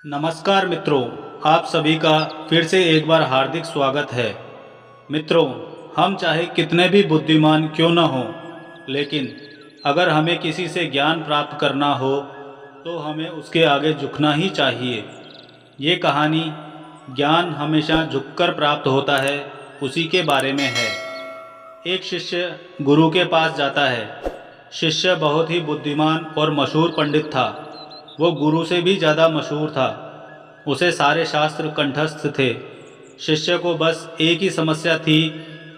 नमस्कार मित्रों, आप सभी का फिर से एक बार हार्दिक स्वागत है। मित्रों, हम चाहे कितने भी बुद्धिमान क्यों न हों, लेकिन अगर हमें किसी से ज्ञान प्राप्त करना हो तो हमें उसके आगे झुकना ही चाहिए। ये कहानी ज्ञान हमेशा झुककर प्राप्त होता है उसी के बारे में है। एक शिष्य गुरु के पास जाता है। शिष्य बहुत ही बुद्धिमान और मशहूर पंडित था। वो गुरु से भी ज़्यादा मशहूर था। उसे सारे शास्त्र कंठस्थ थे। शिष्य को बस एक ही समस्या थी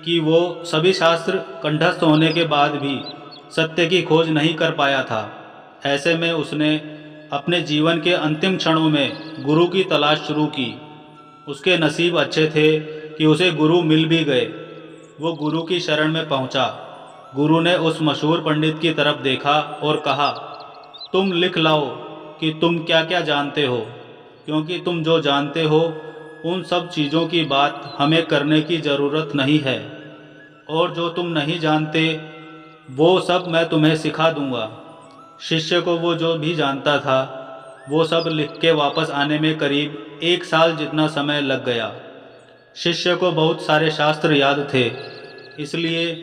कि वो सभी शास्त्र कंठस्थ होने के बाद भी सत्य की खोज नहीं कर पाया था। ऐसे में उसने अपने जीवन के अंतिम क्षणों में गुरु की तलाश शुरू की। उसके नसीब अच्छे थे कि उसे गुरु मिल भी गए। वो गुरु की शरण में पहुंचा। गुरु ने उस मशहूर पंडित की तरफ देखा और कहा, तुम लिख लाओ कि तुम क्या क्या जानते हो, क्योंकि तुम जो जानते हो उन सब चीज़ों की बात हमें करने की ज़रूरत नहीं है, और जो तुम नहीं जानते वो सब मैं तुम्हें सिखा दूंगा। शिष्य को वो जो भी जानता था वो सब लिख के वापस आने में करीब 1 साल जितना समय लग गया। शिष्य को बहुत सारे शास्त्र याद थे, इसलिए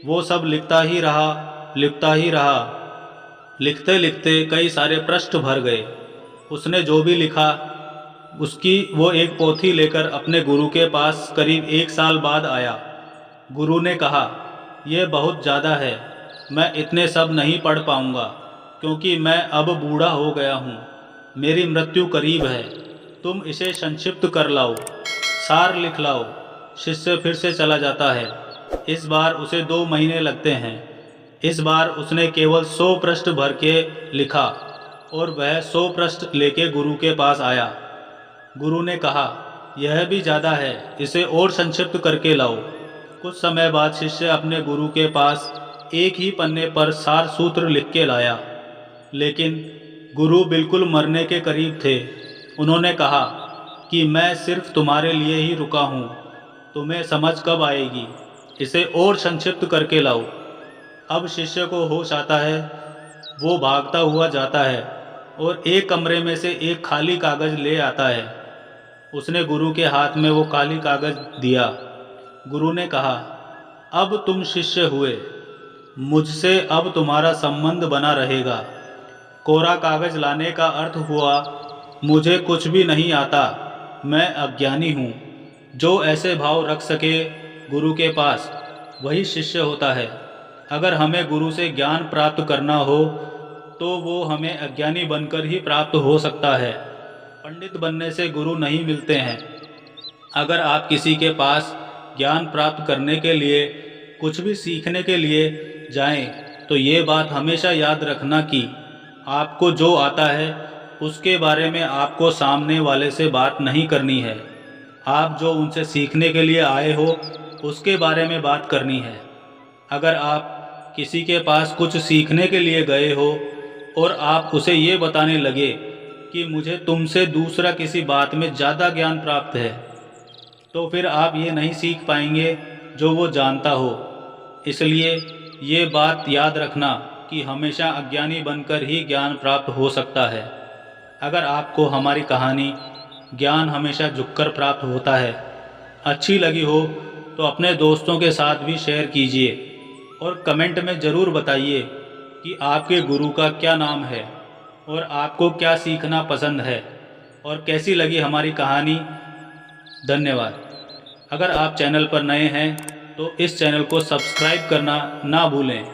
वो सब लिखता ही रहा। लिखते लिखते कई सारे पृष्ठ भर गए। उसने जो भी लिखा उसकी वो एक पोथी लेकर अपने गुरु के पास करीब 1 साल बाद आया। गुरु ने कहा, यह बहुत ज़्यादा है, मैं इतने सब नहीं पढ़ पाऊँगा, क्योंकि मैं अब बूढ़ा हो गया हूँ। मेरी मृत्यु करीब है। तुम इसे संक्षिप्त कर लाओ, सार लिख लाओ। शिष्य फिर से चला जाता है। इस बार उसे 2 महीने लगते हैं। इस बार उसने केवल 100 पृष्ठ भर के लिखा और वह 100 पृष्ठ लेके गुरु के पास आया। गुरु ने कहा, यह भी ज़्यादा है, इसे और संक्षिप्त करके लाओ। कुछ समय बाद शिष्य अपने गुरु के पास एक ही पन्ने पर सार सूत्र लिख के लाया, लेकिन गुरु बिल्कुल मरने के करीब थे। उन्होंने कहा कि मैं सिर्फ तुम्हारे लिए ही रुका हूँ, तुम्हें समझ कब आएगी, इसे और संक्षिप्त करके लाओ। अब शिष्य को होश आता है। वो भागता हुआ जाता है और एक कमरे में से एक खाली कागज़ ले आता है। उसने गुरु के हाथ में वो खाली कागज़ दिया। गुरु ने कहा, अब तुम शिष्य हुए, मुझसे अब तुम्हारा संबंध बना रहेगा। कोरा कागज़ लाने का अर्थ हुआ, मुझे कुछ भी नहीं आता, मैं अज्ञानी हूँ। जो ऐसे भाव रख सके गुरु के पास, वही शिष्य होता है। अगर हमें गुरु से ज्ञान प्राप्त करना हो तो वो हमें अज्ञानी बनकर ही प्राप्त हो सकता है। पंडित बनने से गुरु नहीं मिलते हैं। अगर आप किसी के पास ज्ञान प्राप्त करने के लिए, कुछ भी सीखने के लिए जाएं, तो ये बात हमेशा याद रखना कि आपको जो आता है उसके बारे में आपको सामने वाले से बात नहीं करनी है। आप जो उनसे सीखने के लिए आए हो उसके बारे में बात करनी है। अगर आप किसी के पास कुछ सीखने के लिए गए हो और आप उसे ये बताने लगे कि मुझे तुमसे दूसरा किसी बात में ज़्यादा ज्ञान प्राप्त है, तो फिर आप ये नहीं सीख पाएंगे जो वो जानता हो। इसलिए ये बात याद रखना कि हमेशा अज्ञानी बनकर ही ज्ञान प्राप्त हो सकता है। अगर आपको हमारी कहानी ज्ञान हमेशा झुककर प्राप्त होता है अच्छी लगी हो तो अपने दोस्तों के साथ भी शेयर कीजिए और कमेंट में ज़रूर बताइए कि आपके गुरु का क्या नाम है और आपको क्या सीखना पसंद है और कैसी लगी हमारी कहानी। धन्यवाद। अगर आप चैनल पर नए हैं तो इस चैनल को सब्सक्राइब करना ना भूलें।